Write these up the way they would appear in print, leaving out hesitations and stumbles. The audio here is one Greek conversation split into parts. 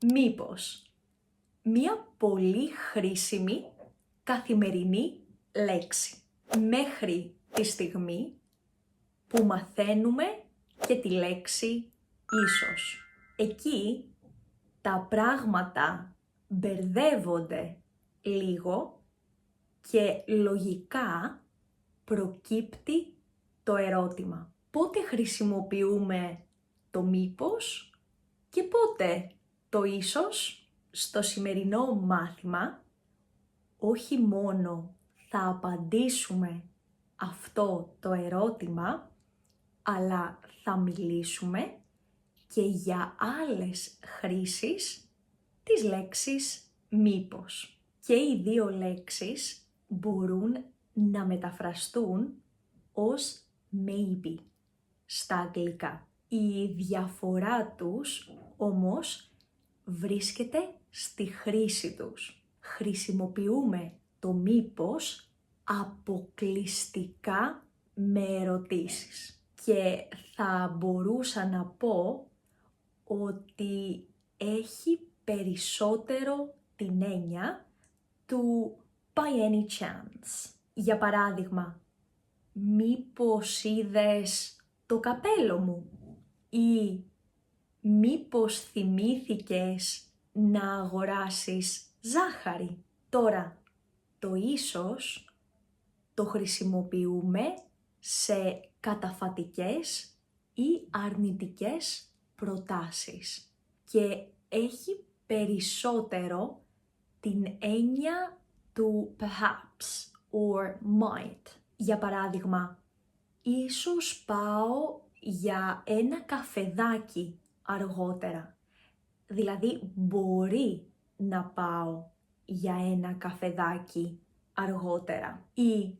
Μήπως. Μία πολύ χρήσιμη καθημερινή λέξη. Μέχρι τη στιγμή που μαθαίνουμε και τη λέξη ίσως. Εκεί τα πράγματα μπερδεύονται λίγο και λογικά προκύπτει το ερώτημα. Πότε χρησιμοποιούμε το μήπως και πότε το ίσως? Στο σημερινό μάθημα όχι μόνο θα απαντήσουμε αυτό το ερώτημα, αλλά θα μιλήσουμε και για άλλες χρήσεις της λέξης μήπως. Και οι δύο λέξεις μπορούν να μεταφραστούν ως maybe στα αγγλικά. Η διαφορά τους όμως βρίσκεται στη χρήση τους. Χρησιμοποιούμε το μήπως αποκλειστικά με ερωτήσεις. Και θα μπορούσα να πω ότι έχει περισσότερο την έννοια του by any chance. Για παράδειγμα, μήπως είδες το καπέλο μου? Ή μήπως θυμήθηκες να αγοράσεις ζάχαρη? Τώρα, το ίσως το χρησιμοποιούμε σε καταφατικές ή αρνητικές προτάσεις και έχει περισσότερο την έννοια του perhaps or might. Για παράδειγμα, ίσως πάω για ένα καφεδάκι αργότερα. Δηλαδή, μπορεί να πάω για ένα καφεδάκι αργότερα. Ή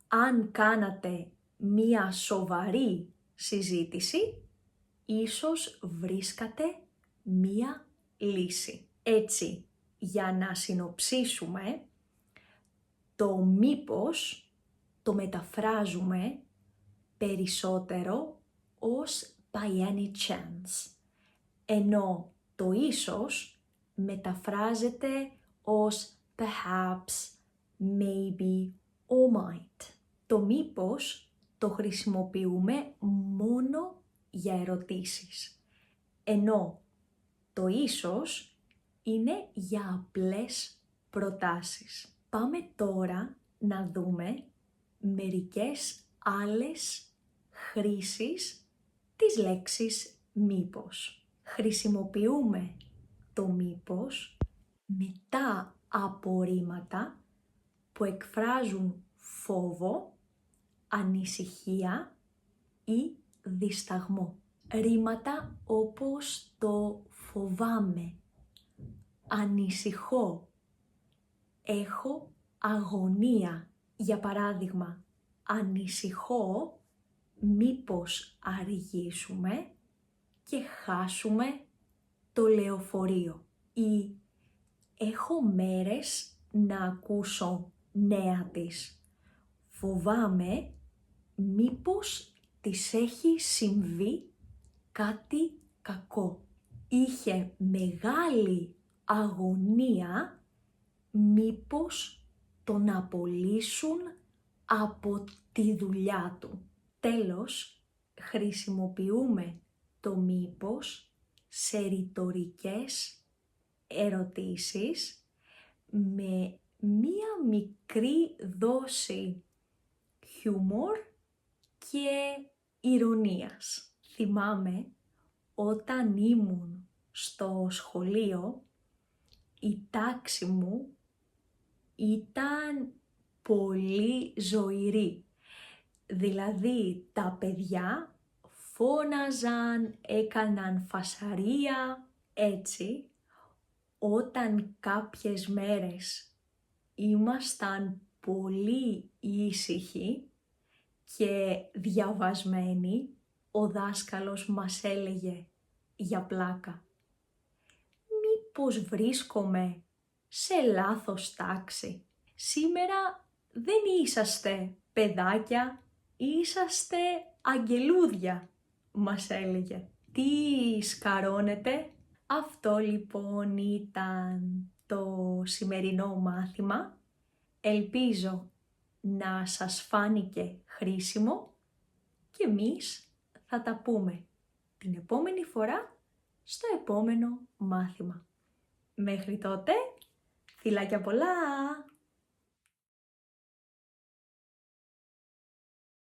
αν κάνατε μία σοβαρή συζήτηση, ίσως βρίσκατε μία λύση. Έτσι, για να συνοψίσουμε, το μήπως το μεταφράζουμε περισσότερο ως by any chance, ενώ το ίσως μεταφράζεται ως perhaps, maybe or might. Το μήπως το χρησιμοποιούμε μόνο για ερωτήσεις, ενώ το ίσως είναι για απλές προτάσεις. Πάμε τώρα να δούμε μερικές άλλες χρήσεις της λέξης μήπως. Χρησιμοποιούμε το μήπως μετά από ρήματα που εκφράζουν φόβο, ανησυχία ή δισταγμό. Ρήματα όπως το φοβάμαι, ανησυχώ, έχω αγωνία. Για παράδειγμα, ανησυχώ μήπως αργήσουμε και χάσουμε το λεωφορείο. Ή έχω μέρες να ακούσω νέα της. Φοβάμαι μήπως της έχει συμβεί κάτι κακό. Είχε μεγάλη αγωνία μήπως τον απολύσουν από τη δουλειά του. Τέλος, χρησιμοποιούμε το μήπως σε ρητορικές ερωτήσεις με μία μικρή δόση χιούμορ και ηρωνίας. Θυμάμαι όταν ήμουν στο σχολείο, η τάξη μου ήταν πολύ ζωηρή. Δηλαδή τα παιδιά φώναζαν, έκαναν φασαρία, έτσι. Όταν κάποιες μέρες ήμασταν πολύ ήσυχοι και διαβασμένοι, ο δάσκαλος μας έλεγε για πλάκα: μήπως βρίσκομαι σε λάθος τάξη? Σήμερα δεν είσαστε παιδάκια, είσαστε αγγελούδια, μας έλεγε. Τι σκαρώνετε? Αυτό λοιπόν ήταν το σημερινό μάθημα. Ελπίζω να σας φάνηκε χρήσιμο και εμείς θα τα πούμε την επόμενη φορά στο επόμενο μάθημα. Μέχρι τότε, φιλάκια πολλά!